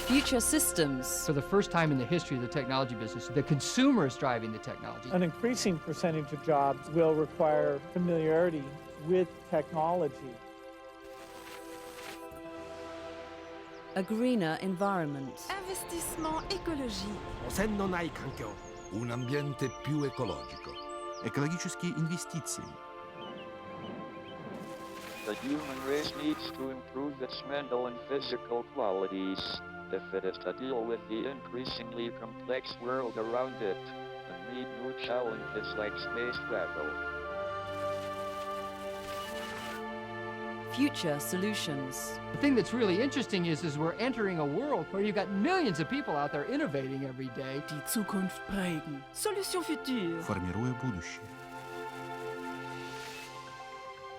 Future systems. For the first time in the history of the technology business, the consumer is driving the technology. An increasing percentage of jobs will require familiarity with technology. A greener environment. Investissement écologie. Un ambiente più ecologico. Экологические инвестиции. The human race needs to improve its mental and physical qualities if it is to deal with the increasingly complex world around it and meet new challenges like space travel. Future solutions. The thing that's really interesting is we're entering a world where you've got millions of people out there innovating every day. Die Zukunft prägen. Solution future. Формируя будущее.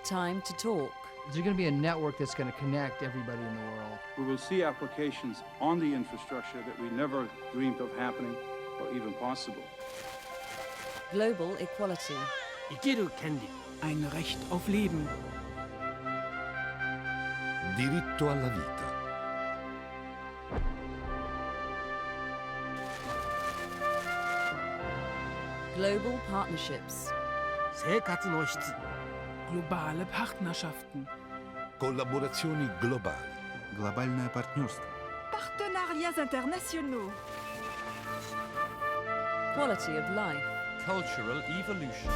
Time to talk. There's going to be a network that's going to connect everybody in the world. We will see applications on the infrastructure that we never dreamed of happening or even possible. Global equality. Ein Recht auf Leben. Diritto alla vita. Global partnerships. Globale Partnerschaften. Collaborazioni globali. Глобальное партнерство. Partenariats internationaux. Quality of life. Cultural evolution.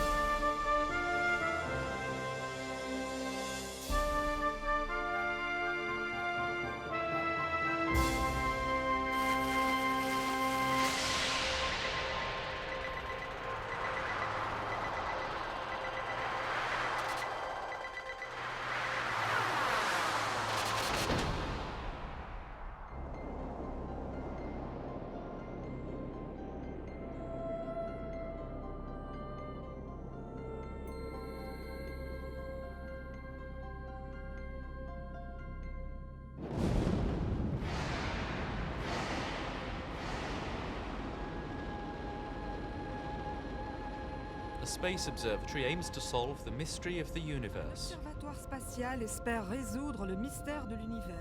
A space observatory aims to solve the mystery of the universe. L'observatoire spatial espère résoudre le mystère de l'univers.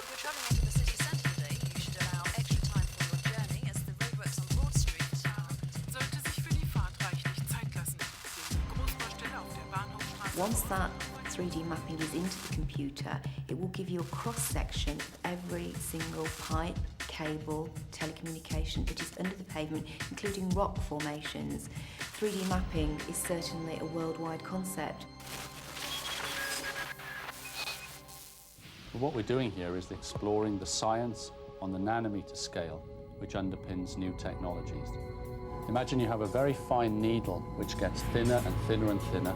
If you're travelling into the city centre today, you should allow extra time for your journey as the roadworks on Broad Street Sollte sich für die Fahrt reichlich Zeit lassen. Die Großbaustelle auf der Bahnhofstraße. Once that 3D mapping is into the computer, it will give you a cross-section of every single pipe, cable, telecommunication that is under the pavement, including rock formations. 3D mapping is certainly a worldwide concept. What we're doing here is exploring the science on the nanometer scale, which underpins new technologies. Imagine you have a very fine needle which gets thinner and thinner and thinner,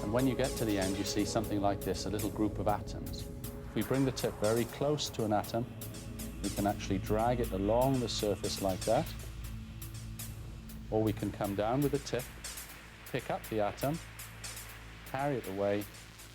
and when you get to the end you see something like this, a little group of atoms. If we bring the tip very close to an atom, we can actually drag it along the surface like that, or we can come down with the tip, pick up the atom, carry it away,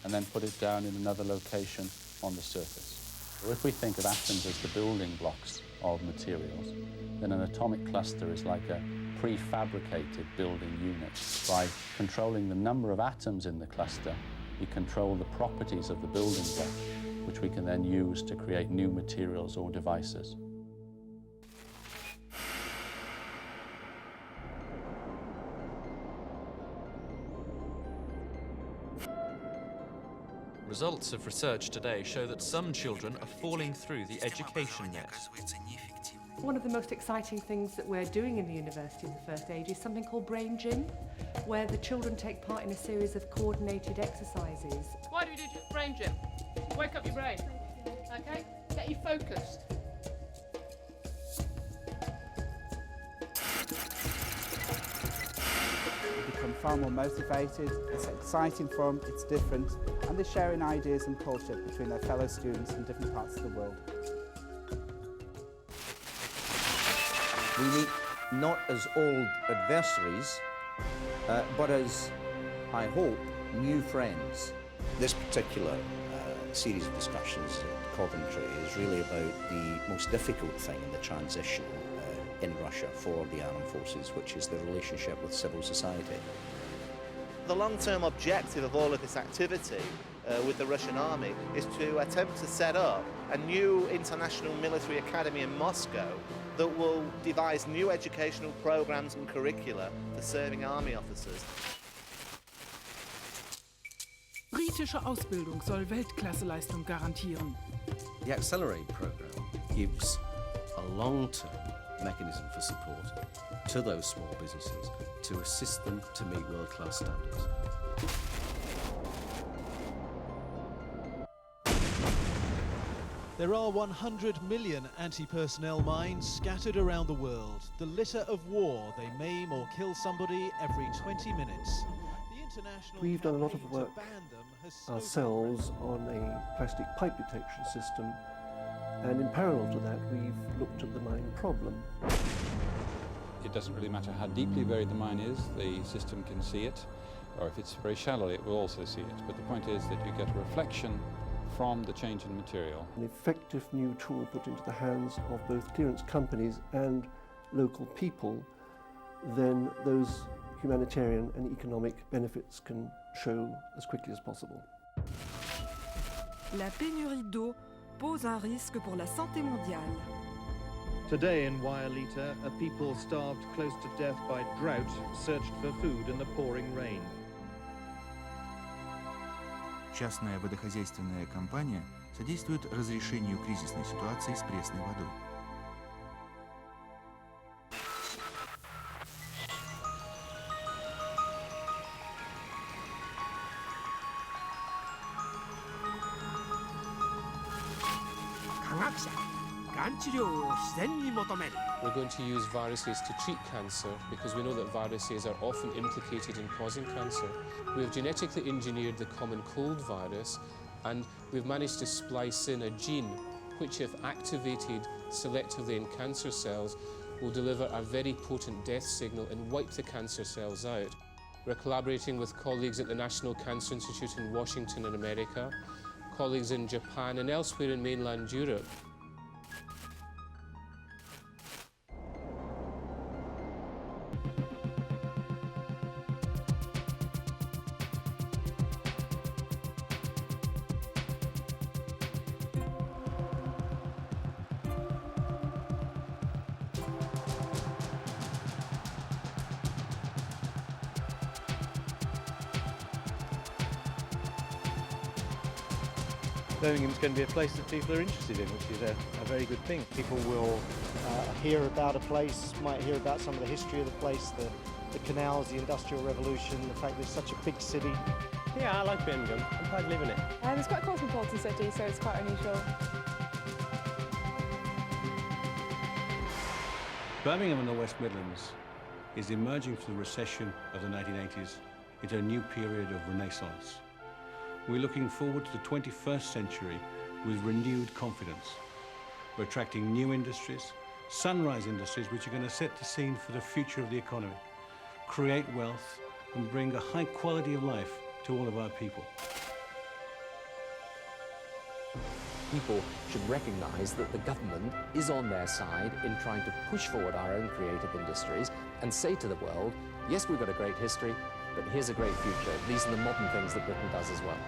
and then put it down in another location on the surface. So if we think of atoms as the building blocks of materials, then an atomic cluster is like a prefabricated building unit. By controlling the number of atoms in the cluster, we control the properties of the building block, which we can then use to create new materials or devices. Results of research today show that some children are falling through the education net. One of the most exciting things that we're doing in the university in the first age is something called Brain Gym, where the children take part in a series of coordinated exercises. Why do we do Brain Gym? Wake up your brain, okay? Get you focused. They become far more motivated, it's exciting for them, it's different, and they're sharing ideas and culture between their fellow students in different parts of the world. We meet not as old adversaries, but as, I hope, new friends. This particular series of discussions at Coventry is really about the most difficult thing in the transition in Russia for the armed forces, which is the relationship with civil society. The long-term objective of all of this activity with the Russian army is to attempt to set up a new international military academy in Moscow that will devise new educational programs and curricula for serving army officers. Britische Ausbildung soll Weltklasseleistung garantieren. The Accelerate program gives a long-term mechanism for support to those small businesses to assist them to meet world-class standards. There are 100 million anti-personnel mines scattered around the world. The litter of war, they maim or kill somebody every 20 minutes. We've done a lot of work ourselves on a plastic pipe detection system, and in parallel to that we've looked at the mine problem. It doesn't really matter how deeply buried the mine is, the system can see it, or if it's very shallow it will also see it. But the point is that you get a reflection from the change in material. An effective new tool put into the hands of both clearance companies and local people, then those humanitarian and economic benefits can show as quickly as possible. La pénurie d'eau pose un risque pour la santé mondiale. Today in Waialita, a people starved close to death by drought searched for food in the pouring rain. Частная водохозяйственная компания содействует разрешению кризисной ситуации с пресной водой. We're going to use viruses to treat cancer because we know that viruses are often implicated in causing cancer. We've genetically engineered the common cold virus, and we've managed to splice in a gene which, if activated selectively in cancer cells, will deliver a very potent death signal and wipe the cancer cells out. We're collaborating with colleagues at the National Cancer Institute in Washington in America, colleagues in Japan and elsewhere in mainland Europe. Birmingham's going to be a place that people are interested in, which is a very good thing. People will hear about a place, might hear about some of the history of the place, the canals, the Industrial Revolution, the fact that it's such a big city. Yeah, I like Birmingham. I'm proud to live in it. It's quite a cosmopolitan city, so it's quite unusual. Birmingham and the West Midlands is emerging from the recession of the 1980s into a new period of renaissance. We're looking forward to the 21st century with renewed confidence. We're attracting new industries, sunrise industries, which are going to set the scene for the future of the economy, create wealth, and bring a high quality of life to all of our people. People should recognise that the government is on their side in trying to push forward our own creative industries and say to the world, yes, we've got a great history, but here's a great future. These are the modern things that Britain does as well.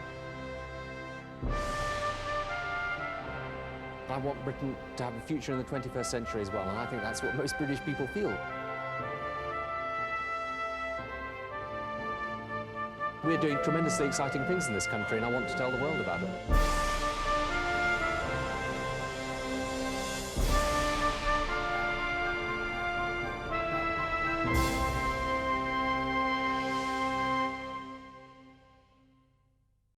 I want Britain to have a future in the 21st century as well, and I think that's what most British people feel. We're doing tremendously exciting things in this country, and I want to tell the world about it.